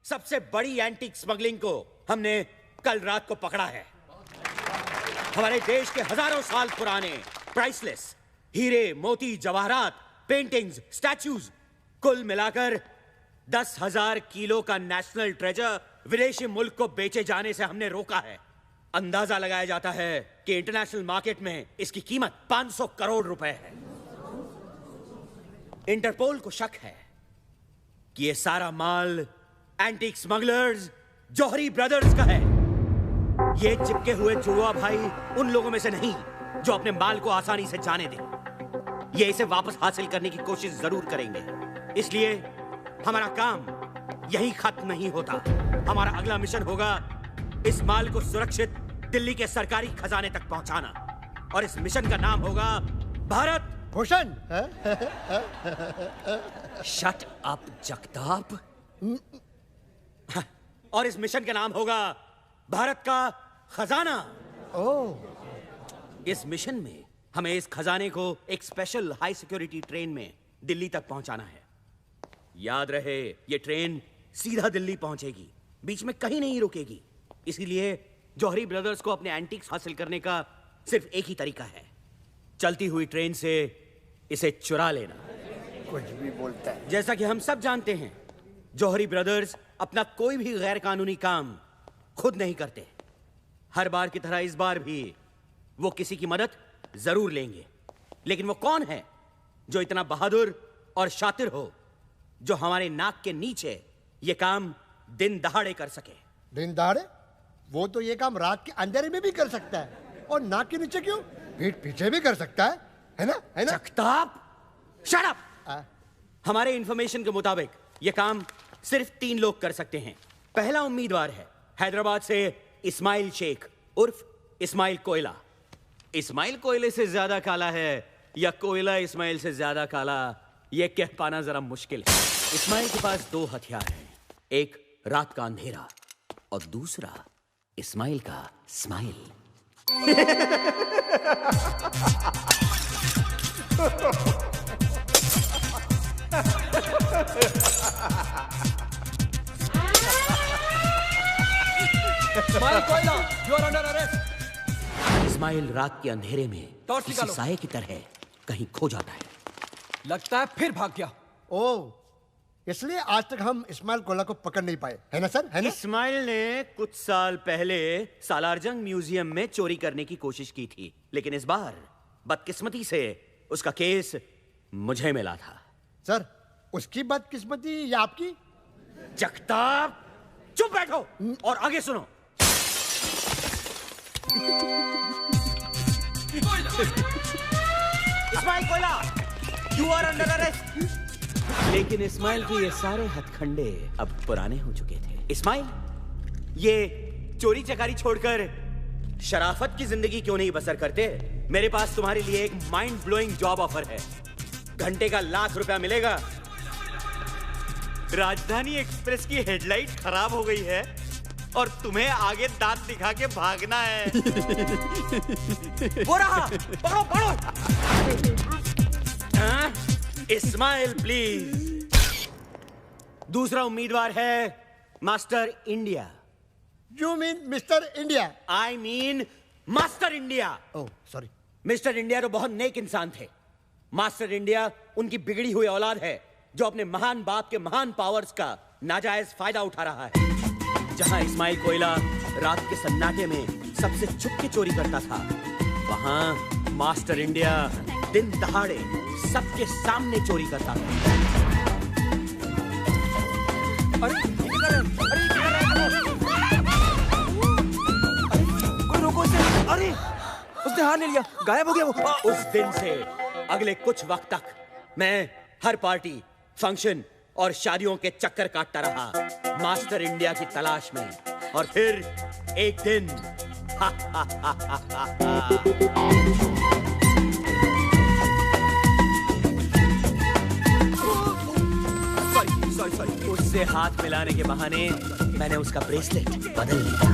सबसे बड़ी antique smuggling को हमने कल रात को पकड़ा है। हमारे देश के हजारों साल पुराने प्राइसलेस हीरे, मोती, जवाहरात, पेंटिंग्स, स्टैच्यूज, कुल मिलाकर 10,000 किलो का नेशनल ट्रेजर विदेशी मुल्क को बेचे जाने से हमने रोका है। अंदाजा लगाया जाता है कि इंटरनेशनल मार्केट में इसकी कीमत 500 करोड़ रुपए है। इंटरपोल को शक है कि यह सारा माल एंटीक स्मगलर्स जौहरी ब्रदर्स का है। ये चिपके हुए जुड़वा भाई उन लोगों में से नहीं जो अपने माल को आसानी से जाने दें। ये इसे वापस हासिल करने की कोशिश जरूर करेंगे। इसलिए हमारा काम यही खत्म नहीं होता। हमारा अगला मिशन होगा इस माल को सुरक्षित दिल्ली के सरकारी खजाने तक पहुंचाना, और इस मिशन का नाम होगा भारत भूषण। Shut up Jagtap. और इस मिशन का नाम होगा भारत का खजाना। इस मिशन में हमें इस खजाने को एक स्पेशल हाई सिक्योरिटी ट्रेन में दिल्ली तक पहुंचाना है। याद रहे, ये ट्रेन सीधा दिल्ली पहुंचेगी, बीच में कहीं नहीं रुकेगी। इसीलिए जौहरी ब्रदर्स को अपने एंटीक्स हासिल करने का सिर्फ एक ही तरीका है, चलती हुई ट्रेन से इसे चुरा लेना। कुछ भी बोलता है। जैसा कि हम सब जानते हैं, जौहरी ब्रदर्स अपना कोई भी गैर कानूनी काम खुद नहीं करते। हर बार की तरह इस बार भी वो किसी की मदद जरूर लेंगे। लेकिन वो कौन है जो इतना बहादुर और शातिर हो, जो हमारे नाक के नीचे ये काम दिन दहाड़े कर सके? दिन दहाड़े? वो तो ये काम रात के अंधेरे में भी कर सकता है, और नाक के नीचे क्यों, पीठ पीछे भी कर सकता है ना? है ना? Jagtap, shut up. हमारे इंफॉर्मेशन के मुताबिक ये काम सिर्फ 3 लोग कर सकते हैं। पहला उम्मीदवार है हैदराबाद से इस्माइल शेख उर्फ इस्माइल कोयला। इस्माइल कोयले से ज्यादा काला है या कोयला इस्माइल से ज्यादा काला, यह कह पाना जरा मुश्किल है। इस्माइल के पास 2 हथियार हैं, एक रात का अंधेरा और दूसरा इस्माइल का स्माइल। इस्माइल कोयला, you are under arrest. Ismail रात के अंधेरे में टॉर्च किसी निकालो। साये की तरह कहीं खो जाता है। लगता है फिर भाग गया। ओह, इसलिए आज तक हम इस्माइल कोयला को पकड़ नहीं पाए, है ना सर? है ना? इस्माइल ने कुछ साल पहले सालारजंग म्यूजियम में चोरी करने की कोशिश की थी, लेकिन इस बार बदकिस्मती से उसका केस मुझे मिला था। सर, उसकी बदकिस्मती या आपकी? जगताप, चुप बैठो और आगे सुनो। इस्माइल कोयला, यू आर अंडर अरेस्ट। लेकिन इस्माइल के ये सारे हथकंडे अब पुराने हो चुके थे। इस्माइल, ये चोरी चकारी छोड़कर शराफत की जिंदगी क्यों नहीं बसर करते? मेरे पास तुम्हारे लिए एक माइंड ब्लोइंग जॉब ऑफर है। घंटे का ₹1,00,000 मिलेगा। राजधानी एक्सप्रेस की हेडलाइट खराब हो गई है और तुम्हें आगे दांत दिखा के भागना है। वो रहा, पकड़ो पकड़ो। इस्माइल प्लीज। दूसरा उम्मीदवार है master India. You mean mister India? I mean master India. Oh sorry. Mister India तो बहुत नेक इंसान थे। मास्टर इंडिया उनकी बिगड़ी हुई औलाद है जो अपने महान बाप के महान पावर्स का नाजायज फायदा उठा रहा है। जहां इस्माइल कोयला रात के सन्नाटे में सबसे छुप के चोरी करता था, वहां मास्टर इंडिया दिन दहाड़े सबके सामने चोरी करता था। अरे ये क्या कर रहे हैं? अरे ये क्या कर रहे हैं? कोई रोको उसे। अरे उसने हार ले लिया, गायब हो गया वो। उस दिन से अगले कुछ वक्त तक मैं हर पार्टी, फंक्शन और शादियों के चक्कर काटता रहा मास्टर इंडिया की तलाश में। और फिर एक दिन सॉरी, उससे हाथ मिलाने के बहाने मैंने उसका ब्रेसलेट बदल लिया।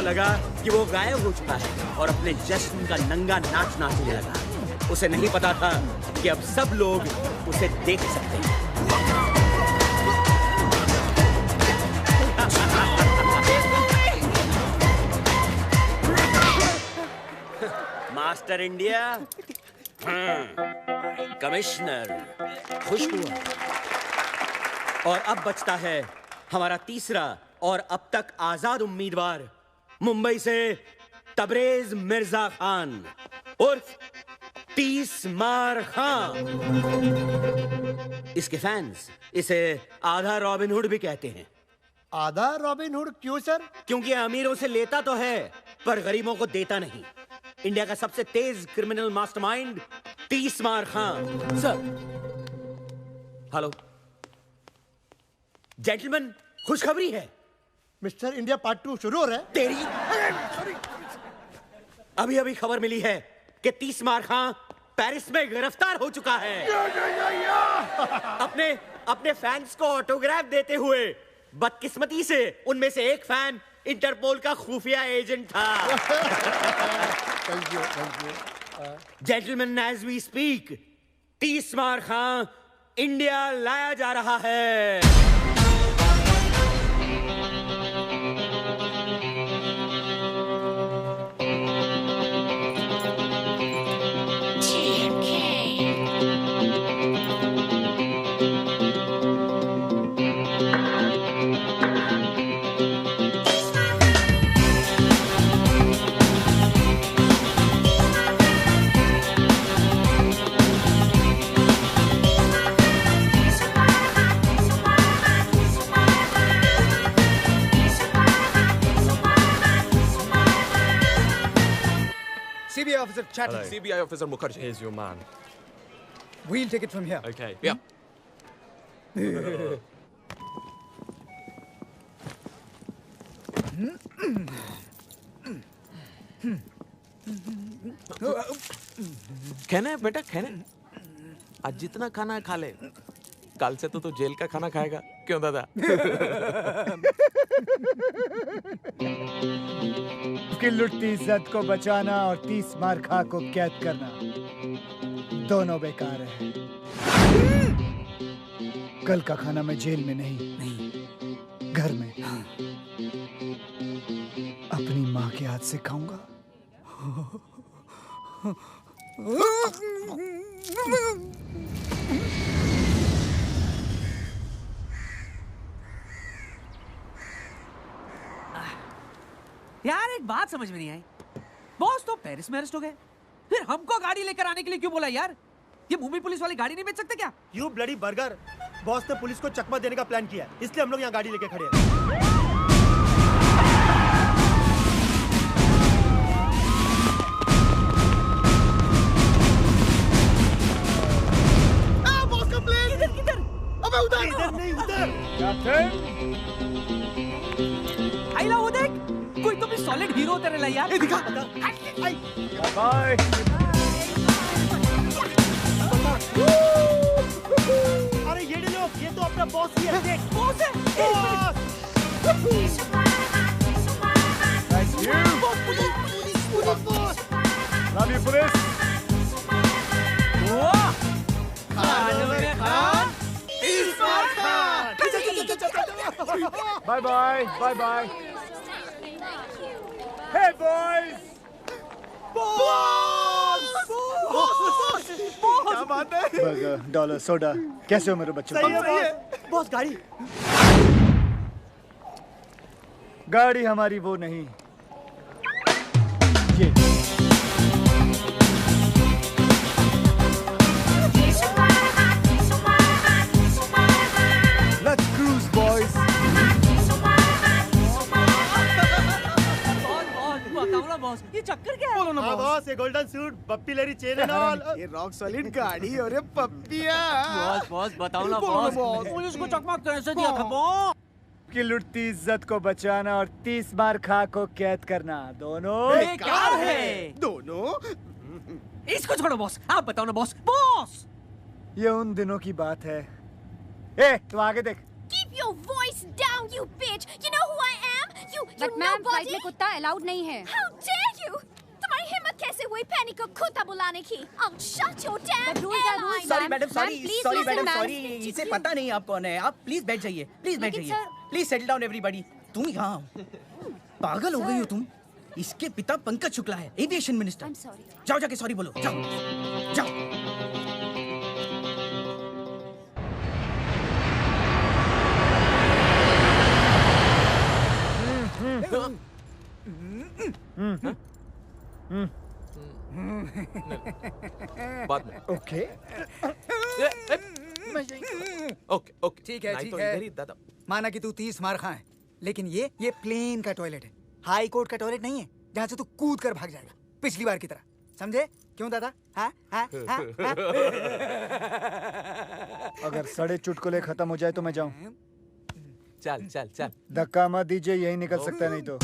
लगा कि वो गायब हो चुका है और अपने जश्न का नंगा नाच नाचने लगा। उसे नहीं पता था कि अब सब लोग उसे देख सकते हैं। मास्टर इंडिया, कमिश्नर खुश हुआ। और अब बचता है हमारा तीसरा और अब तक आजाद उम्मीदवार, मुंबई से तबरेज मिर्जा खान उर्फ 30 मार खान। इसके फैंस इसे आधा रॉबिन हुड भी कहते हैं। आधा रॉबिन हुड क्यों सर? क्योंकि अमीरों से लेता तो है पर गरीबों को देता नहीं। इंडिया का सबसे तेज क्रिमिनल मास्टरमाइंड 30 मार खान। सर, हेलो जेंटलमैन, खुशखबरी है। मिस्टर इंडिया पार्ट 2 शुरू हो रहा है। तेरी अभी अभी खबर मिली है कि 30 मार खान पेरिस में गिरफ्तार हो चुका है। अपने फैंस को ऑटोग्राफ देते हुए। बदकिस्मती से उनमें से एक फैन इंटरपोल का खुफिया एजेंट था। Thank you. Gentleman, as we speak 30 मार खान इंडिया लाया जा रहा है। CBI officer chatting. Hello. CBI officer Mukherjee. Here's your man. We'll take it from here. Okay. Yeah. खाना है बेटा, खाना है। आज जितना खाना है खा ले। कल से तो तू जेल का खाना खाएगा, क्यों दादा? की लुटती इज्जत को बचाना और 30 मार खा को कैद करना दोनों बेकार है। कल का खाना मैं जेल में नहीं, घर में अपनी माँ के हाथ से खाऊंगा। यार एक बात समझ में नहीं आई, बॉस तो पेरिस में अरेस्ट हो गए, फिर हमको गाड़ी लेकर आने के लिए क्यों बोला यार? ये मुंबई पुलिस वाली गाड़ी नहीं बेच सकते क्या? यू ब्लडी बर्गर, बॉस ने पुलिस को चकमा देने का प्लान किया, इसलिए हम लोग यहाँ गाड़ी लेके खड़े हैं। बॉस का प्लेन! किधर? अबे उधर! इधर नहीं, उधर! आइला वो देख, कोई तो भी सॉलिड हीरो तेरे लिए यार। दिखा। बाय। अरे ये लो, ये तो अपना बॉस ही है। देख, बॉस है। Boss! Thank you. Police boss! Love you, police. Bye bye. Bye bye. Hey boys. क्या बात है? बर्गर, डॉलर, सोडा, कैसे हो मेरे बच्चों? सही है बॉस। बॉस गाड़ी। गाड़ी हमारी वो नहीं, ये। Let's cruise, boys. बताओ ना बॉस, ये चक्कर क्या है? बोलो हाँ बॉस, ये गोल्डन सूट, पप्पी लेरी चेन एंड ऑल। ये रॉक सॉलिड गाड़ी और ये पप्पिया। बॉस बताओ ना बॉस, पुलिस को चकमा कैसे दिया था बॉस? की लुटती इज्जत को बचाना और 30 मार खा को कैद करना दोनों बेकार है। दोनों? इसको छोड़ो बॉस, आप बताओ ना बॉस। बॉस ये उन दिनों की बात है। ए, तू आगे देख। Keep your voice down, you bitch! You know who I am? But ma'am flight में कुत्ता अलाउड नहीं है। How dare you? तुम्हारी हिम्मत कैसे हुई पैनी को कुत्ता बुलाने की? I'll shut your damn airline. Sorry madam, sorry madam, sorry, इसे Please. पता नहीं आप कौन है। आप प्लीज बैठ जाइए, प्लीज बैठ लेकिन जाइए, sir- please settle down everybody. तुम यहाँ पागल हो गई हो तुम? इसके पिता पंकज शुक्ला है, एविएशन मिनिस्टर। I'm sorry. जाओ जाके सॉरी बोलो, जाओ जाओ। बाद में। ओके ओके ओके ठीक है, नहीं ठीक तो है। इधर ही दादा। माना कि तू 30 मार खाए, लेकिन ये प्लेन का टॉयलेट है, हाई कोर्ट का टॉयलेट नहीं है जहाँ से तू कूद कर भाग जाएगा पिछली बार की तरह, समझे? क्यों दादा? हाँ हाँ हाँ हाँ? अगर साढ़े चुटकुले खत्म हो जाए तो मैं जाऊं। चल चल चल। धक्का मत दीजिए, यही निकल सकता है नहीं तो।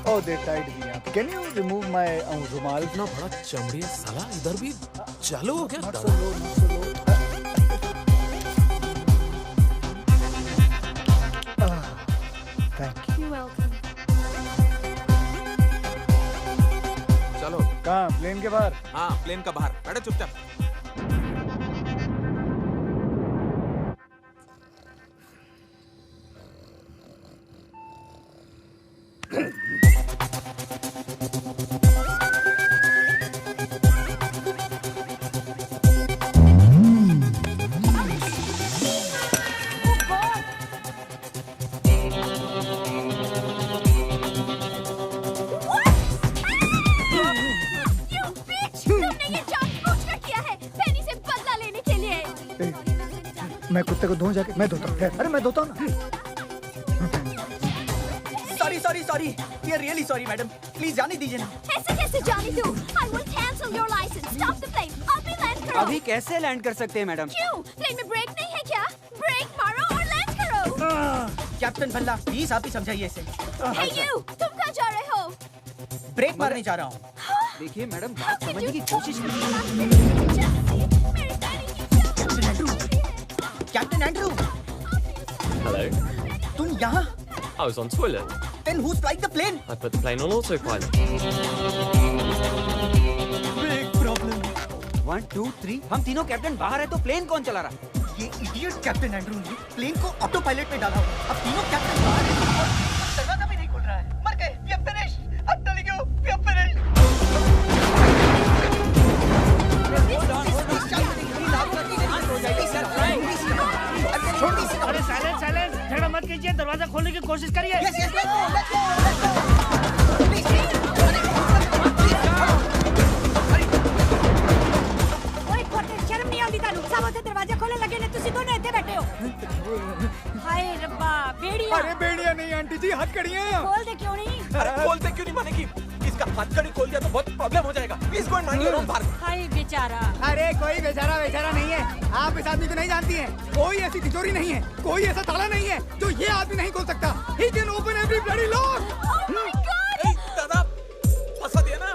Oh, they tied me up. Can you remove my रुमाल? इतना बड़ा चमड़ी है साला, इधर भी चालू हो गया Not so दादा। low, not so low. Thank you. You're welcome. चलो। कहाँ? प्लेन के बाहर? हाँ, प्लेन का बाहर बैठो चुपचाप। You bitch! तुमने ये जानबूझकर किया है, पैनी से बदला लेने के लिए। मैं कुत्ते को धोऊं जाके? मैं धोता हूँ। अरे मैं धोता हूँ ना। Sorry, we are really sorry madam, please जाने दीजिए ना। ऐसे कैसे जाने दूँ? I will cancel your license. Stop the plane. अभी लैंड करो। अभी कैसे लैंड कर सकते हैं मैडम? क्यों? प्लेन में ब्रेक नहीं है क्या? ब्रेक मारो और लैंड करो। कैप्टन भल्ला, प्लीज आप ही समझाइए इसे। Hey you! तुम कहाँ जा रहे हो? ब्रेक मारने जा रहा हूँ। देखिए मैडम, How बात could समझने you की कोशिश talk कीजिए। like that? मेरे डैडी की captain Andrew, captain Andrew, Hello. तुम यहाँ? I was on toilet. Then who's flying the plane? I put the plane on autopilot. Big problem. 1 2 3 हम तीनों कैप्टन बाहर है तो प्लेन कौन चला रहा? ये इडियट कैप्टन एंड्रू ने प्लेन को ऑटो पायलट में डाला हुआ। अब तीनों कैप्टन बाहर हैं और दरवाजा भी नहीं खुल रहा है। मर गए। We are finished. I'm telling you, we are finished. अरे साइलेंस साइलेंस, झगड़ा मत कीजिए, दरवाजा खोलने की कोशिश करिए। Yes, yes, let's go, let's go, let's go. Please, ओए कोटे शर्म नहीं आਉਂਦੀ ਤੁਹਾਨੂੰ ਸਭ ਉੱਥੇ ਦਰਵਾਜ਼ਾ ਖੋਲਣ ਲੱਗੇ ਨੇ ਤੁਸੀਂ ਦੋਨੋਂ ਇੱਥੇ ਬੈਠੇ ਹੋ ਹਾਏ ਰੱਬਾ बेड़िया अरे बेड़िया नहीं आंटी जी, हथकड़ियाँ। खोल दे क्यों नहीं अरे खोलते क्यों नहीं मानेगी? इसका हथकड़ी खोल दिया तो बहुत प्रॉब्लम हो जाएगा। Please go and mind your own बात। हाय बेचारा अरे कोई बेचारा बेचारा नहीं है, आप इस आदमी को नहीं जानती हैं। कोई ऐसी तिजोरी नहीं है, कोई ऐसा ताला नहीं है जो ये आदमी नहीं खोल सकता। He can open every bloody lock. Oh my God! ए, दादा फंसा दिया ना।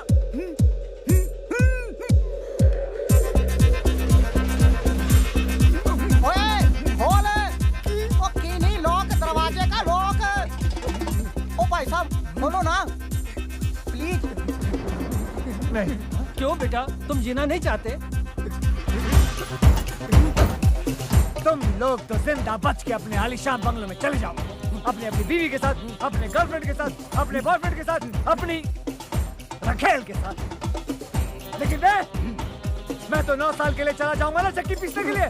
ओए, खोल। ओ की नहीं लॉक, दरवाजे का लॉक। ओ भाई साहब, खोलो ना। प्लीज। नहीं। क्यों बेटा, तुम जीना नहीं चाहते? तुम लोग तो जिंदा बच के अपने आलीशान बंगलों में चले जाओ, अपनी बीवी के साथ, अपने गर्लफ्रेंड के साथ, अपने बॉयफ्रेंड के साथ, अपनी रखेल के साथ। लेकिन मैं तो 9 साल के लिए चला जाऊंगा ना चक्की पीसने के लिए।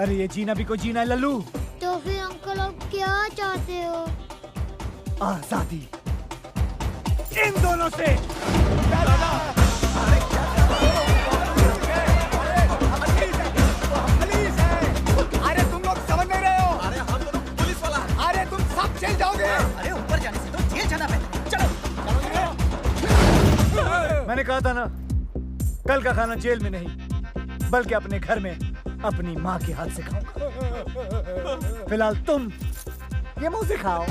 अरे ये जीना भी कोई जीना है लल्लू। तो फिर अंकल आप क्या चाहते हो? आजादी इन दोनों से। अरे तुम लोग समझ नहीं रहे हो। अरे हम दोनों पुलिस वाला। अरे तुम सब जेल जाओगे। अरे ऊपर जाने से तो जेल जाना पहले। चलो। मैंने कहा था ना, कल का खाना जेल में नहीं बल्कि अपने घर में अपनी माँ के हाथ से खाऊंगा। फिलहाल तुम ये मुंह से खाओ।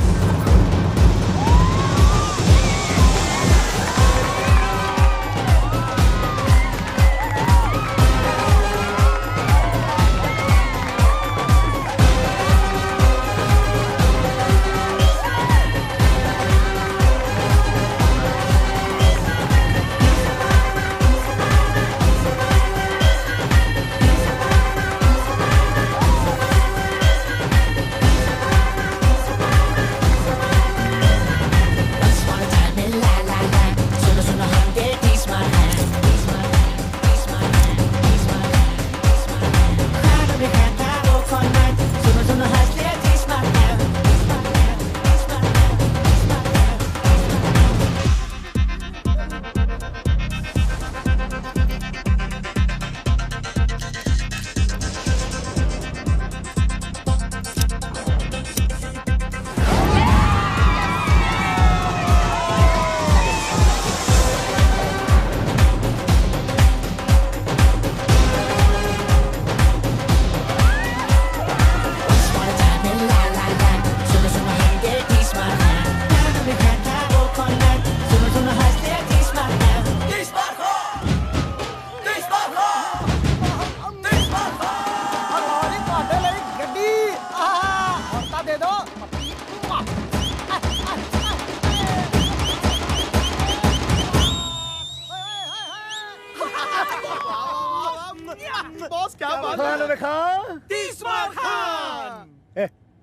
बॉस क्या बात है?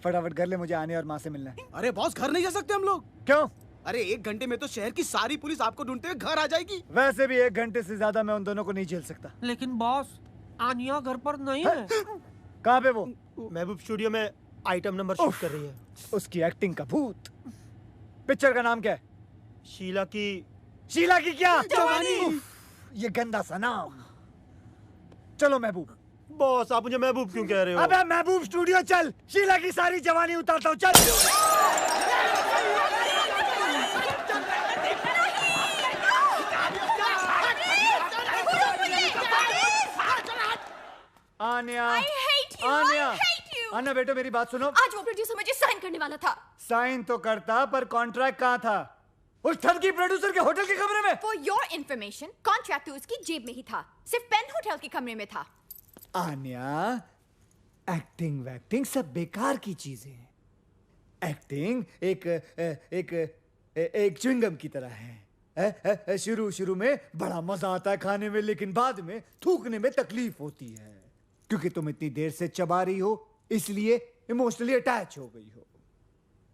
फटाफट कर ले, मुझे आने और माँ से मिलना है। अरे बॉस घर नहीं जा सकते हम लोग? क्यों? अरे 1 घंटे में तो शहर की सारी पुलिस आपको ढूंढते हुए घर आ जाएगी। वैसे भी 1 घंटे से ज्यादा मैं उन दोनों को नहीं झेल सकता। लेकिन बॉस आनिया घर पर नहीं है। कहाँ पे वो? महबूब स्टूडियो में आइटम नंबर शूट कर रही है। उसकी एक्टिंग का भूत। पिक्चर का नाम क्या है? शीला की क्या? जवानी। ये गंदा सा नाम। चलो महबूब। बॉस आप मुझे महबूब क्यों कह रहे हो? अबे महबूब स्टूडियो चल, शीला की सारी जवानी उतारता हूँ, चल। आन्या, आन्या बेटो मेरी बात सुनो। आज वो प्रोड्यूसर मुझे साइन करने वाला था। साइन तो करता, पर कॉन्ट्रैक्ट कहाँ था? उस ठग की प्रोड्यूसर के होटल के कमरे में। For your information, कॉन्ट्रैक्ट तो उसकी जेब में ही था, सिर्फ पेन होटल के कमरे में था। आन्या, एक्टिंग वैक्टिंग सब बेकार की चीजें हैं। एक्टिंग एक च्युइंगम की तरह है। शुरू में बड़ा मजा आता है खाने में, लेकिन बाद में थूकने में तकलीफ होती है, क्योंकि तुम इतनी देर से चबा रही हो, इसलिए इमोशनली अटैच हो गई हो।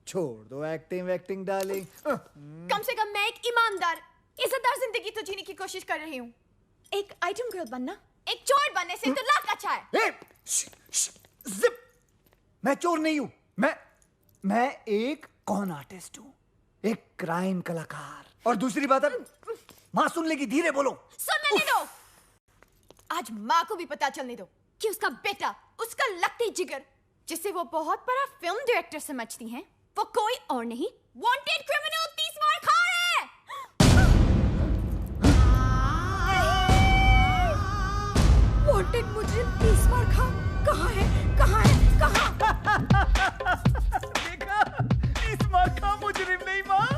छोड़ दो एक्टिंग वैक्टिंग डार्लिंग। कम से कम मैं एक ईमानदार, इज्जतदार जिंदगी तो जीने की कोशिश कर रही हूँ। एक आइटम गर्ल बनना एक चोर बनने से तो लाख अच्छा है। जिप! मैं चोर नहीं हूं, मैं एक कॉन आर्टिस्ट हूं, एक क्राइम कलाकार। और दूसरी बात है, माँ सुन लेगी, धीरे बोलो। सुनने दो। आज माँ को भी पता चलने दो कि उसका बेटा, उसका लकड़ी जिगर, जिसे वो बहुत बड़ा फिल्म डायरेक्टर समझती हैं, वो कोई और नहीं, वांटेड क्रिमिनल 30 मार खा है। वांटेड मुजरिम 30 मार खा कहाँ है? देखा, 30 मार खा मुजरिम नहीं माँ,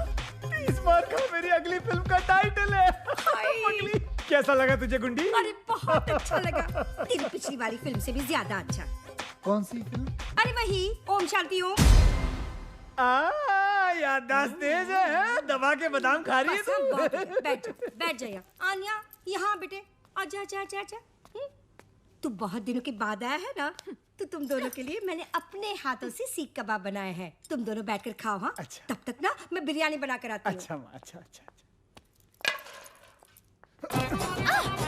30 मार खा मेरी अगली फिल्म का टाइटल है। कैसा लगा तुझे गुंडी? अरे बहुत अच्छा लगा, तेरी पिछली वाली फिल्म से भी ज्यादा अच्छा। कौन सी फिल्म? अरे वही ओम शांति ओम। याददाश्त तेज है, दबा के बादाम खा रही है तू। बैठ जा आन्या, यहाँ बेटे, आजा। तू बहुत दिनों के बाद आया है ना, तो तुम दोनों के लिए मैंने अपने हाथों से सीख कबाब बनाए हैं। तुम दोनों बैठकर खाओ। हाँ अच्छा। तब तक ना मैं बिरयानी बना कर आती हूँ। अच्छा माँ, अच्छा।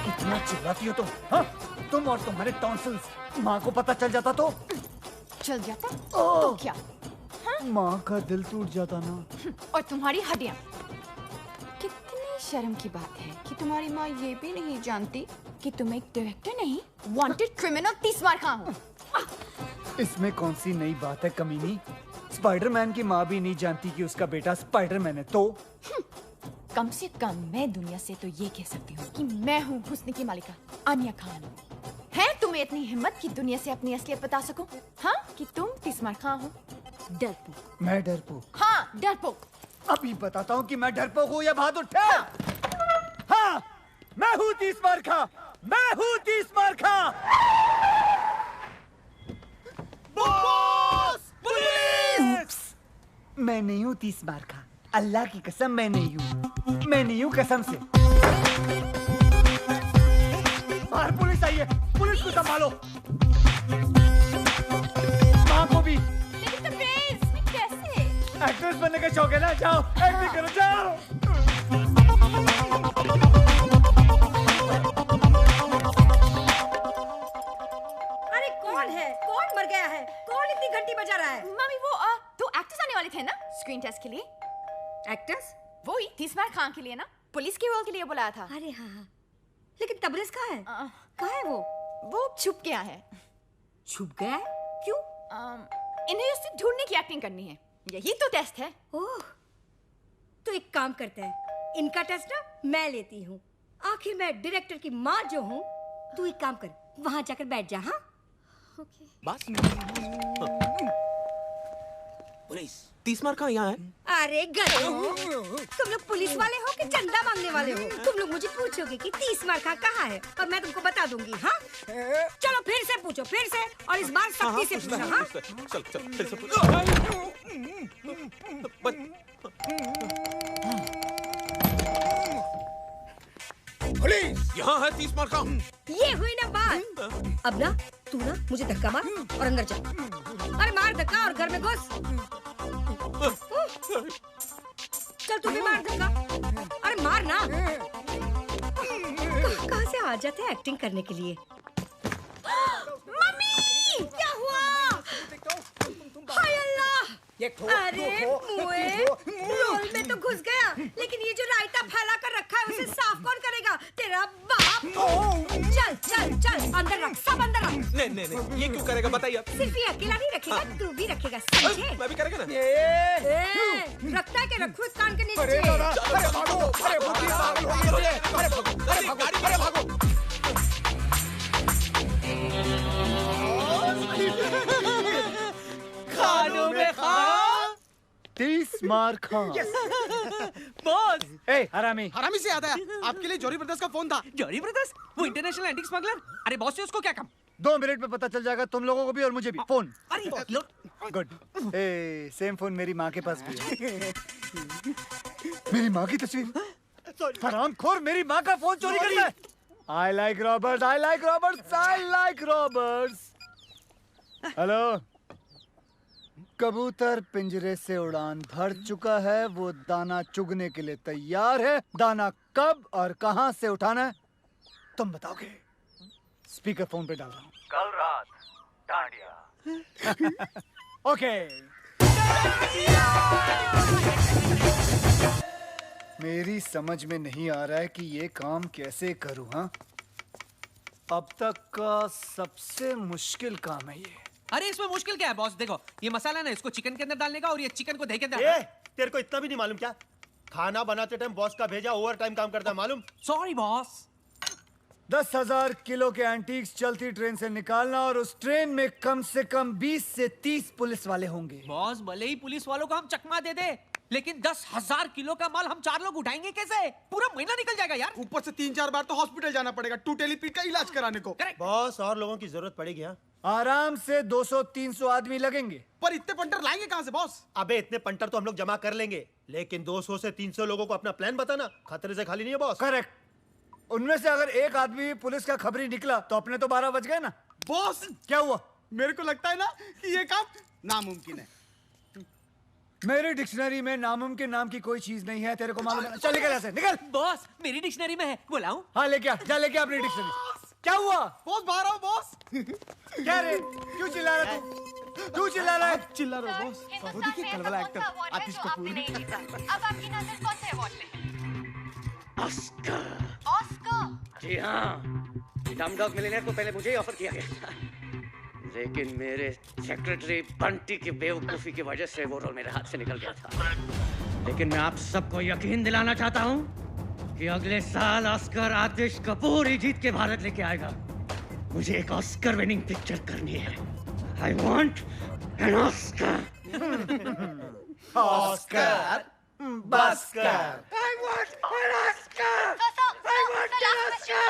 इतना चिल्लाती हो तुम? हाँ? तुम और तुम्हारे टॉन्सिल्स, माँ को पता चल जाता तो? चल जाता तो क्या? माँ का दिल टूट जाता ना। और तुम्हारी हड्डियां। कितनी शर्म की बात है कि तुम्हारी माँ ये भी नहीं जानती कि तुम एक डायरेक्टर नहीं, वांटेड क्रिमिनल 30 मार खा हो। इसमें कौन सी नई बात है कमीनी? स्पाइडरमैन की माँ भी नहीं जानती कि उसका बेटा स्पाइडरमैन है तो? कम से कम मैं दुनिया से तो ये कह सकती हूँ कि मैं हूँ हुस्न की मालिका आन्या खान। है तुम में इतनी हिम्मत कि दुनिया से अपनी असलियत बता सको? हाँ, कि तुम तीसमार खां हो? डरपोक। मैं डरपोक? हाँ, डरपोक। अभी बताता हूँ कि मैं डरपोक हूँ या बहादुर ठहर। हाँ, मैं हूँ तीसमार खां। मैं हूँ तीसमार खां। बॉस! पुलिस! मैं नहीं हूँ तीसमार खां। अल्लाह की कसम मैं नहीं हूँ। मैं नहीं हूँ कसम से। बाहर पुलिस आई है। पुलिस को संभालो। माँ को भी। लेकिन तबरेज़, कैसे? एक्ट्रेस बनने का शौक है ना? जाओ एक्टिंग करो, जाओ। अरे कौन है? कौन मर गया है? कौन इतनी घंटी बजा रहा है? मम्मी वो दो एक्टर्स आने वाले थे ना स्क्रीन टेस्ट के लिए। एक्टर्स? वो ही तीसमार खां के लिए ना, पुलिस के रोल के लिए बुलाया था। अरे हाँ, लेकिन तबरेज़ कहाँ है? कहाँ है वो? वो छुप गया है। छुप गया है? क्यों? इन्हें उससे ढूंढने की एक्टिंग करनी है। यही तो टेस्ट है। ओह, तो एक काम करते हैं, इनका टेस्ट ना मैं लेती हूँ। आखिर मैं डायरेक्टर की माँ जो हूँ। तू एक काम कर, वहाँ जाकर बैठ जा। हाँ? बस। पुलिस। तीसमार खां यहाँ है। अरे गधो, तुम लोग पुलिस वाले हो कि चंदा मांगने वाले हो? तुम लोग मुझे पूछोगे कि तीसमार खां कहाँ है और मैं तुमको बता दूंगी। हाँ, चलो फिर से पूछो, फिर से, और इस बार सख्ती से पूछो। हाँ, चल चल फिर से पूछ। पुलिस! यहाँ है तीसमार खां। ये हुई ना बात। अब ना तू ना मुझे धक्का मार और अंदर जा। अरे मार धक्का और घर में घुस। चल तू भी मार धक्का। अरे मार ना। कहाँ से आ जाते हैं एक्टिंग करने के लिए? मम्मी, क्या हुआ? हाय अल्लाह! अरे मुए, रोल में तो घुस गया, लेकिन ये जो रायता फैला कर रखा है उसे साफ कौन करेगा? तेरा बाप। चल चल चल, अंदर रख, सब अंदर रख। नहीं नहीं नहीं, ये क्यों करेगा बताइए आप। सिर्फ ये अकेला नहीं रखेगा, तू भी रखेगा, समझे? मैं भी करेगा ना। रखता है कि रखो इस कान के नीचे। अरे भागो, अरे भागो। खानों में खां। तीसमार खां। बॉस! ए, हरामी। हरामी से याद आया, आपके लिए जौहरी ब्रदर्स का फोन था। जौहरी ब्रदर्स? वो इंटरनेशनल एंटीक स्मगलर? अरे बॉस से उसको क्या काम? 2 मिनट में पता चल जाएगा तुम लोगों को भी और मुझे भी। फोन। अरे गुड। ए, सेम फोन मेरी माँ के पास भी है। मेरी माँ की तस्वीर। हरामखोर मेरी माँ का फोन चोरी करता है। I like robbers, I like robbers, I like robbers. Hello. कबूतर पिंजरे से उड़ान भर चुका है, वो दाना चुगने के लिए तैयार है। दाना कब और कहां से उठाना है तुम बताओगे। स्पीकर फोन पे डाल रहा हूँ। कल रात डांडिया। ओके। मेरी समझ में नहीं आ रहा है कि ये काम कैसे करूं। हाँ, अब तक का सबसे मुश्किल काम है ये। अरे इसमें मुश्किल क्या है बॉस? देखो ये मसाला ना, इसको चिकन के अंदर डालने का और ये चिकन को दही के अंदर। तेरे को इतना भी नहीं मालूम क्या? खाना बनाते टाइम बॉस का भेजा ओवर टाइम काम करता है, मालूम? Sorry boss. 10,000 किलो के एंटीक्स चलती ट्रेन से निकालना और उस ट्रेन में कम से कम 20 से 30 पुलिस वाले होंगे। बॉस भले ही पुलिस वालों को हम चकमा दे दे, लेकिन 10,000 किलो का माल हम 4 लोग उठाएंगे कैसे? पूरा महीना निकल जाएगा यार। ऊपर से 3-4 बार तो हॉस्पिटल जाना पड़ेगा टूटेली पीठ का इलाज कराने को। बॉस और लोगों की जरूरत पड़ेगी। हाँ, आराम से 200-300 आदमी लगेंगे। पर इतने पंटर लाएंगे कहां से बॉस? अबे इतने पंटर तो हम लोग जमा कर लेंगे, लेकिन 200 से 300 लोगों को अपना प्लान बताना खतरे से खाली नहीं है बॉस। करेक्ट। उनमें से अगर एक आदमी पुलिस का खबरी निकला तो अपने तो 12 बज गए ना। बॉस क्या हुआ? मेरे को लगता है ना कि ये काम नामुमकिन है। मेरी डिक्शनरी में नामुमकिन नाम की कोई चीज नहीं है, तेरे को मालूम है? चल निकल ऐसे, निकल। बॉस मेरी डिक्शनरी में है, बुलाऊं? हाँ लेके आ, जा लेके आ अपनी डिक्शनरी। क्या हुआ? बॉस बाहर आओ बॉस। क्या रे, क्यों चिल्ला रहा तू? क्यों चिल्ला रहा है? चिल्ला रहा बॉस। वो देखिए कलवाला एक्टर आतिश कपूर। अब आपकी नजर कौन से अवार्ड में? ऑस्कर। ऑस्कर? जी हाँ, डमडॉग मिलियनेयर को पहले मुझे ही ऑफर किया गया था, लेकिन मेरे सेक्रेटरी बंटी की बेवकूफी की वजह से वो रोल मेरे हाथ से निकल गया था। लेकिन मैं आप सबको यकीन दिलाना चाहता हूँ कि अगले साल ऑस्कर आतिश कपूर ही जीत के भारत लेके आएगा। मुझे एक ऑस्कर विनिंग पिक्चर करनी है। I want an Oscar. Oscar बस्कर। I want an Oscar! I want an Oscar!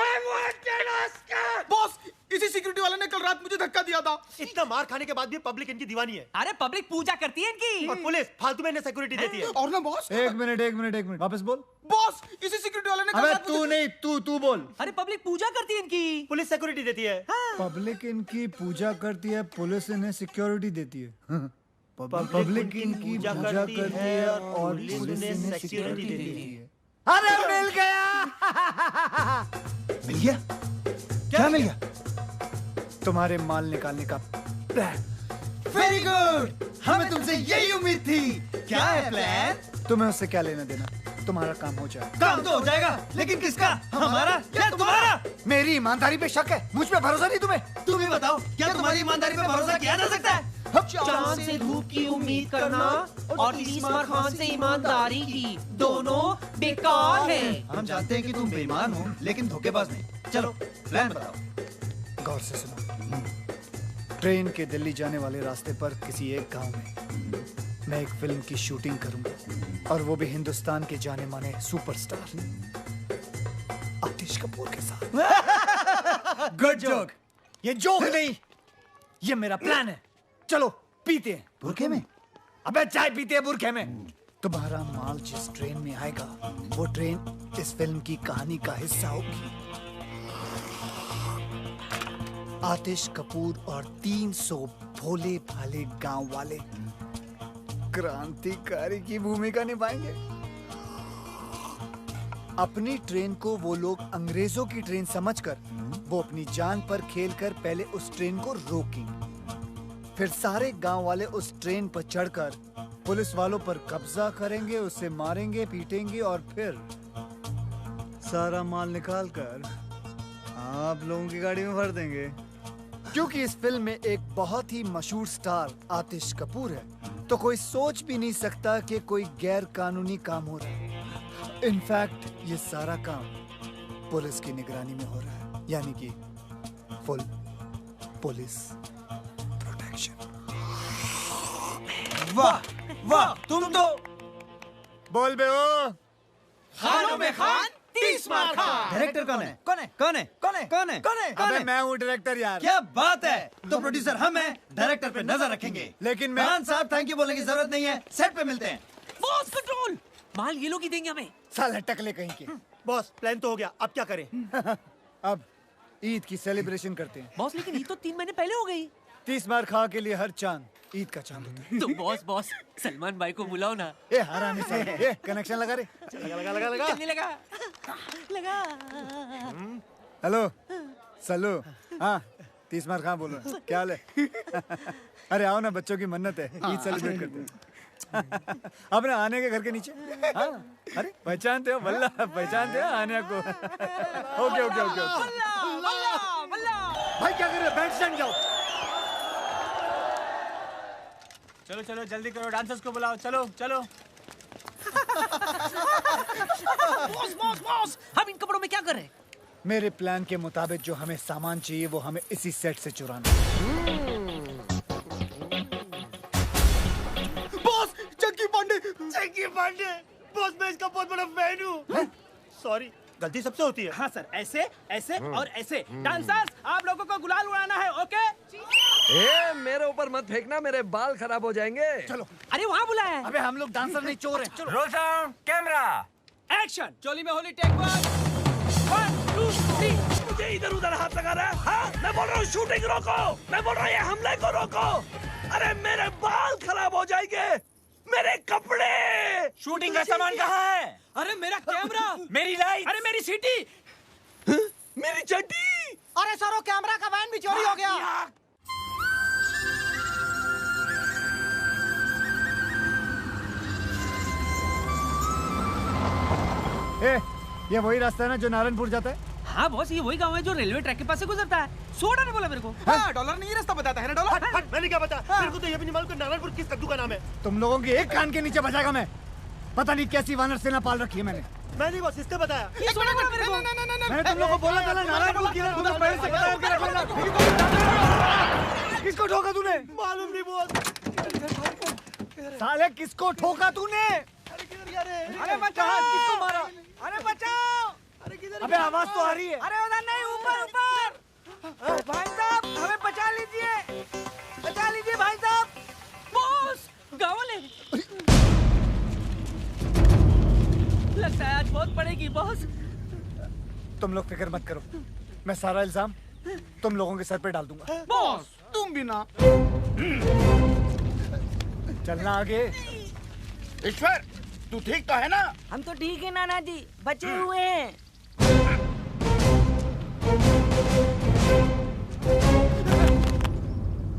I want an Oscar! Boss, इसी सिक्योरिटी वाले ने कल रात मुझे धक्का दिया था। इतना मार खाने के बाद भी पब्लिक इनकी दीवानी है। अरे पब्लिक पूजा करती है इनकी। और पुलिस फालतू में इन्हें सिक्योरिटी देती है। और ना बॉस। एक मिनट वापस बोल। बॉस, इसी सिक्योरिटी वाले ने कल अबे रात तू नहीं, तू बोल। अरे पब्लिक पूजा करती है इनकी। पुलिस सिक्योरिटी देती है। पब्लिक इनकी पूजा करती है, पुलिस इन्हें सिक्योरिटी देती है। पब्लिक इनकी पूजा करती है और पुलिस इन्हें सिक्योरिटी देती है। अरे मिल गया। मिल गया? क्या मिल गया? तुम्हारे माल निकालने का प्लान। वेरी गुड, हमें तुमसे यही उम्मीद थी। क्या है प्लान? तुम्हें उससे क्या लेना देना, तुम्हारा काम हो जाए। काम तो हो जाएगा, लेकिन किसका? हमारा या तुम्हारा? मेरी ईमानदारी पे शक है, मुझ पे भरोसा नहीं तुम्हें। तुम ही बताओ, क्या तुम्हारी ईमानदारी पे भरोसा किया जा सकता है? चांद से धूप की उम्मीद करना और तीसमार खान से ईमानदारी की, दोनों बेकार है। हम जानते हैं कि तुम बेईमान हो, लेकिन धोखेबाज नहीं। चलो प्लान बताओ। गौर से सुनो। ट्रेन के दिल्ली जाने वाले रास्ते पर किसी एक गांव में मैं एक फिल्म की शूटिंग करूंगा, और वो भी हिंदुस्तान के जाने माने सुपरस्टार आतिश कपूर के साथ। Good joke. ये जोक नहीं, ये मेरा प्लान है। चलो पीते हैं। बुरखे में? अबे चाय पीते हैं बुरखे में। तुम्हारा माल जिस ट्रेन में आएगा, वो ट्रेन इस फिल्म की कहानी का हिस्सा होगी। आतिश कपूर और 300 भोले भाले गांव वाले क्रांतिकारी की भूमिका निभाएंगे। अपनी ट्रेन को वो लोग अंग्रेजों की ट्रेन समझकर वो अपनी जान पर खेलकर पहले उस ट्रेन को रोकेंगे। फिर सारे गांव वाले उस ट्रेन पर चढ़कर पुलिस वालों पर कब्जा करेंगे, उसे मारेंगे, पीटेंगे और फिर सारा माल निकालकर आप लोगों की गाड़ी में भर देंगे। क्योंकि इस फिल्म में एक बहुत ही मशहूर स्टार आतिश कपूर है, तो कोई सोच भी नहीं सकता कि कोई गैर कानूनी काम हो रहा है। इनफैक्ट ये सारा काम पुलिस की निगरानी में हो रहा है, यानी कि फुल पुलिस प्रोटेक्शन। वाह वाह, तुम तो बोल बे ओ। खानों में खान, 30 मार खान। डायरेक्टर कौन है? कौन है? कौन है? कौन है? कौन है? कौन है? अबे मैं हूँ डायरेक्टर यार। क्या बात है। तो प्रोड्यूसर हम हैं, डायरेक्टर पे नजर रखेंगे। लेकिन मैं खान साहब थैंक यू बोलने की जरूरत नहीं है, सेट पे मिलते हैं। बॉस कंट्रोल, माल ये लोग ही देंगे हमें। साले टकले कहीं के। बॉस प्लान तो हो गया, अब क्या करें? अब ईद की सेलिब्रेशन करते हैं। बॉस लेकिन ईद तो 3 महीने पहले हो गई। 30 मार खा के लिए हर चांद ईद का चांद होता है। तो बॉस सलमान भाई को बुलाओ ना। ए हरामी साले, ए कनेक्शन लगा रे। लगा। चलने लगा। हेलो सल्लू। हाँ 30 मार खा बोलो, क्या हाल है? अरे आओ ना, बच्चों की मन्नत है, ईद सेलिब्रेट करते हैं। अपने आने के घर के नीचे। हाँ अरे पहचानते हो बल्ला, पहचानते हो आने को। ओके। भाई क्या कर रहे हो? बैठ स्टैंड जाओ। चलो जल्दी करो, डांसर्स को बुलाओ। चलो बॉस हम इन कपड़ों में क्या कर रहे हैं? मेरे प्लान के मुताबिक जो हमें सामान चाहिए वो हमें इसी सेट से चुराना है। बॉस, चंकी पांडे। बॉस मैं इसका बहुत बड़ा फैन हूँ। सॉरी, गलती सबसे होती है। हाँ सर, ऐसे और ऐसे। डांसर्स आप लोगों को गुलाल उड़ाना है, ओके? ए, मेरे ऊपर मत फेंकना, मेरे बाल खराब हो जाएंगे। चलो। अरे वहाँ बुलाया है। अबे हम लोग डांसर नहीं, चोर हैं। Roll sound, camera, action. चोली में होली, टेक 1 2 3। मुझे इधर उधर हाथ लगा रहा है। हाँ मैं बोल रहा हूँ शूटिंग रोको, मैं बोल रहा हूँ ये हमले को रोको। अरे मेरे बाल खराब हो जाएंगे, मेरे कपड़े। शूटिंग का सामान कहाँ है? अरे मेरा कैमरा, मेरी लाइट, अरे मेरी सीटी, मेरी चड्डी। अरे सरो, कैमरा का वैन भी चोरी हो गया। ए, ये वही रास्ता है ना जो नारायणपुर जाता है? हाँ बॉस, ये वही गांव है जो रेलवे ट्रैक के पास से गुजरता है। सोडा ने बोला मेरे को। हाँ, डॉलर नहीं रास्ता बताता है ना डॉलर। हट, मैंने क्या बता? मेरे को तो ये भी नहीं मालूम कि नारायणपुर किस कद्दू का नाम है। तुम लोगों की एक कान के नीचे बजाएगा मैं। पता नहीं कैसी वानर सेना पाल रखी है मैंने। मैं नहीं बॉस, इसने बताया। मैंने तुम लोगों को बोला था ना नारायण को किधर तुम्हें पहले से बता के रख लेना। किसको ठोका तूने? मालूम नहीं बॉस। साले किसको ठोका तूने? अरे बचाओ! किसको मारा? अरे बचाओ! अबे आवाज तो आ रही है। अरे उधर नहीं, ऊपर ऊपर। भाई साहब हमें बचा लीजिए, बचा लीजिए भाई साहब। बॉस गाँव वाले लगता है आज बहुत पड़ेगी बॉस। तुम लोग फिक्र मत करो, मैं सारा इल्जाम तुम लोगों के सर पे डाल दूंगा। बॉस तुम भी ना। चलना आगे। ईश्वर तू ठीक तो है ना? हम तो ठीक है नाना जी, बचे हुए हैं।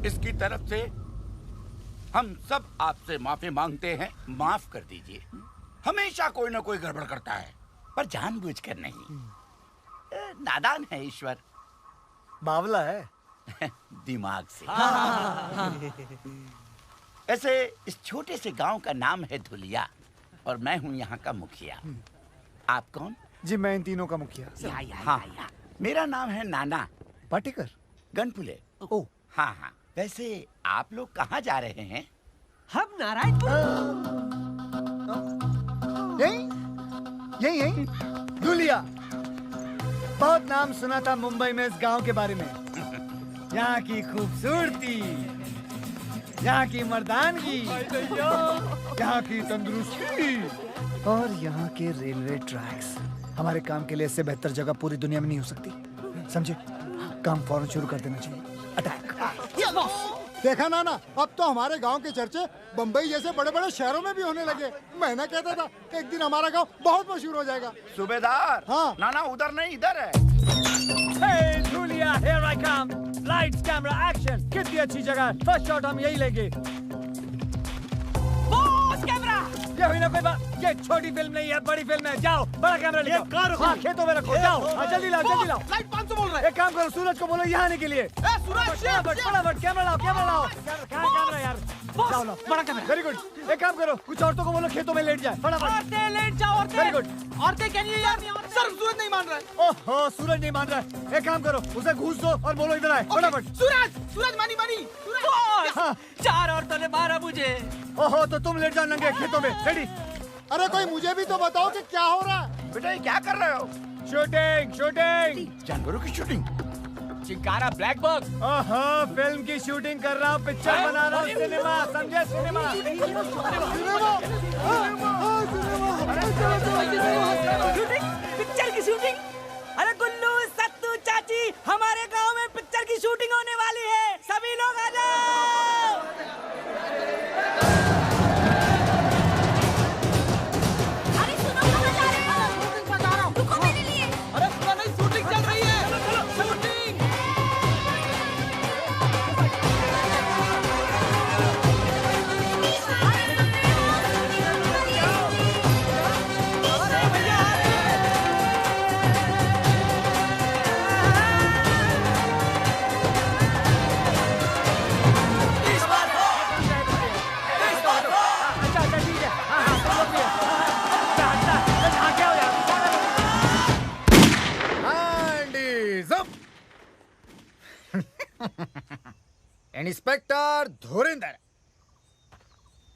इसकी तरफ से हम सब आपसे माफी मांगते हैं, माफ कर दीजिए। हमेशा कोई ना कोई गड़बड़ करता है, पर जानबूझकर नहीं। नादान है ईश्वर। बावला है दिमाग से। ऐसे इस छोटे से गांव का नाम है धुलिया और मैं हूं यहाँ का मुखिया। आप कौन? जी मैं इन तीनों का मुखिया। हाँ, मेरा नाम है नाना पाटेकर गनपुले। ओ हाँ हाँ, वैसे आप लोग कहाँ जा रहे हैं? हम नारायणपुर। यही यही धुलिया। बहुत नाम सुना था मुंबई में इस गांव के बारे में। यहाँ की खूबसूरती, यहाँ की मर्दानगी, यहाँ की तंदुरुस्ती और यहाँ के रेलवे ट्रैक्स। हमारे काम के लिए इससे बेहतर जगह पूरी दुनिया में नहीं हो सकती। समझे? काम फौरन शुरू कर देना चाहिए। अटैक। देखा ना, अब तो हमारे गांव के चर्चे बम्बई जैसे बड़े बड़े शहरों में भी होने लगे। मैं ना कहता था एक दिन हमारा गांव बहुत मशहूर हो जाएगा। सूबेदार। हाँ। नाना उधर नहीं, इधर है। Hey, Julia, here I come. Lights, camera, action. कितनी अच्छी जगह। फर्स्ट शॉट हम यही लेंगे। Boss camera. ये हुई ना कोई बात। ये छोटी फिल्म नहीं है, बड़ी फिल्म है। जाओ बड़ा कैमरा लेके आओ। हाँ, खेतों में रखो। जाओ जल्दी लाओ, जल्दी लाओ। लाइट 500 बोल रहा है। एक काम करो, सूरज को बोलो यहाँ आने के लिए। फटाफट कैमरा लाओ, कैमरा लाओ। कैमरा यार। जाओ लाओ बड़ा कैमरा। Very good. एक काम करो, कुछ औरतों को बोलो खेतों में लेट जाए। फटाफट। औरतें लेट जाओ, औरतें। Very good. औरतें क्या नहीं यार? सर सूरज नहीं मान रहा है। ओहो, सूरज नहीं मान रहा है। एक काम करो, उसे घूस दो और बोलो इधर आए। फटाफट। सूरज मानी। बॉस 4 औरतों ने मारा मुझे। ओहो, तो तुम लेट जाओ नंगे खेतों में। रेडी? अरे कोई मुझे भी तो बताओ कि क्या हो रहा है। बेटा ये क्या कर रहे हो? शूटिंग। जानवरों की शूटिंग। Chinkara black box. ओहो, फिल्म की शूटिंग कर रहा हूँ, पिक्चर बना रहा हूँ। सिनेमा समझे? सिनेमा। पिक्चर की शूटिंग। अरे गुल्लू, सत्तू, चाची, हमारे गांव में पिक्चर की शूटिंग होने वाली है। सभी लोग आ जाओ। अरे सुनो, कहाँ जा रहे हो? रुको मेरे लिए। अरे नहीं, शूटिंग चल रही है। चलो शूटिंग। इंस्पेक्टर धुरिंदर,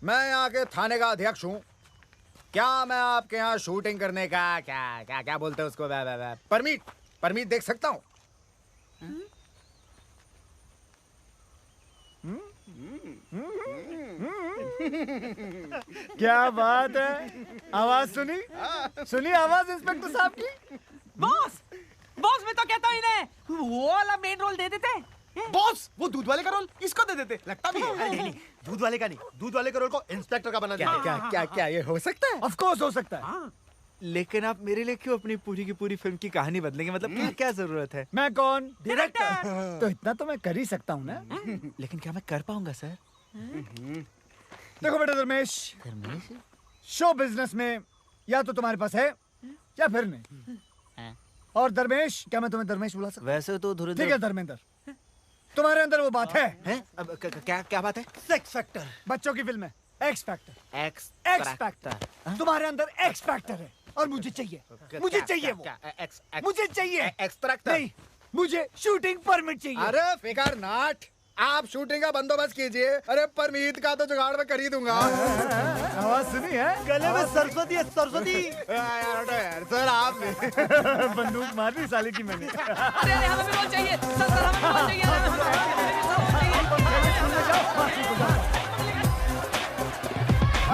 मैं यहाँ के थाने का अध्यक्ष हूँ। क्या मैं आपके यहाँ शूटिंग करने का क्या बोलते हैं उसको, परमिट देख सकता हूँ? क्या बात है। आवाज सुनी आवाज इंस्पेक्टर साहब की। बॉस मैं तो कहता हूँ इन्हें वो वाला मेन रोल दे देते। बॉस वो दूध वाले का रोल इसको दे देते। लगता भी है। नहीं, दूध वाले का नहीं, दूध वाले का रोल को इंस्पेक्टर का बना दिया। क्या ये हो सकता है? ऑफ कोर्स हो सकता है। लेकिन आप मेरे लिए क्यों अपनी पूरी की पूरी फिल्म की कहानी बदलेंगे? मतलब क्या जरूरत है? मैं कौन? डायरेक्टर। तो इतना तो मैं कर ही सकता हूँ ना। लेकिन क्या मैं कर पाऊंगा सर? देखो बेटा धर्मेश, शो बिजनेस में या तो तुम्हारे पास है या फिर नहीं। और धर्मेश, क्या मैं तुम्हें धर्मेश बुला सकता? वैसे तो ठीक है धर्मेंद्र, तुम्हारे अंदर वो बात है? अब क्या बात है? Sex factor. बच्चों की फिल्म है एक्स फैक्टर। X factor. तुम्हारे अंदर एक्स फैक्टर है। और मुझे चाहिए वो मुझे चाहिए एक्सट्रैक्टर नहीं मुझे शूटिंग परमिट चाहिए अरे फिकर नाट आप शूटिंग का बंदोबस्त कीजिए अरे परमीत का तो जुगाड़ में कर ही दूंगा आवाज सुनी है गले में सरस्वती है सरस्वती यार सर आप बंदूक मार दी साले की मैंने अरे हमें भी रोल चाहिए सर हमें भी रोल चाहिए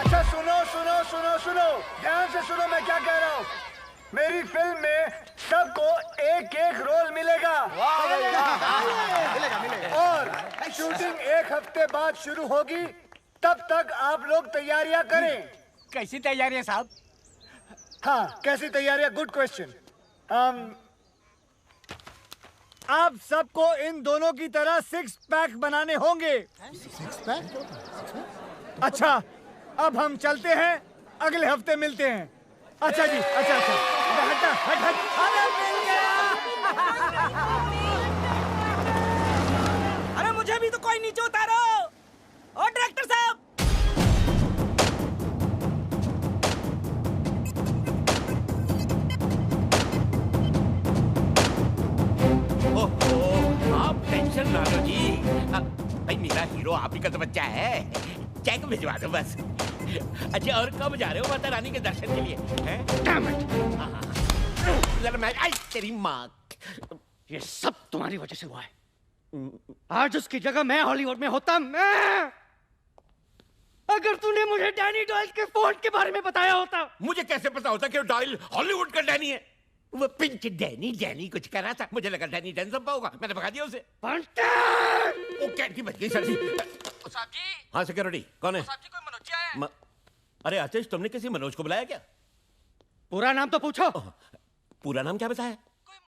अच्छा सुनो ध्यान से सुनो मैं क्या कह रहा हूँ मेरी फिल्म में सबको एक एक रोल मिलेगा और शूटिंग 1 हफ्ते बाद शुरू होगी तब तक आप लोग तैयारियां करें कैसी तैयारियां साहब हाँ कैसी तैयारियां गुड क्वेश्चन आप सबको इन दोनों की तरह 6 पैक बनाने होंगे 6 पैक अच्छा अब हम चलते हैं अगले हफ्ते मिलते हैं अच्छा जी अच्छा हट अरे मिल गया अरे मुझे भी तो कोई नीचे उतारो ओ डायरेक्टर साहब आप टेंशन ना लो जी भाई मेरा हीरो आप ही का तो बच्चा है चेक भिजवा दो बस अच्छा और कब जा रहे हो माता रानी के दर्शन के लिए मैं आई तेरी माँ ये सब तुम्हारी वजह से हुआ है आज उसकी जगह मैं हॉलीवुड में होता मैं अगर तूने मुझे डैनी डॉयल के फोन के बारे में बताया होता मुझे कैसे पता होता कि डॉयल हॉलीवुड का डैनी है वो पिंच डैनी कुछ कर रहा था मुझे लगा डैनी डेंजम्पा होगा मैंने भगा दिया उसे वो कैंटी बच गई सर जी हाँ सिक्योरिटी कौन है अरे आतिश तुमने किसी मनोज को बुलाया क्या पूरा नाम तो पूछो पूरा नाम क्या बताया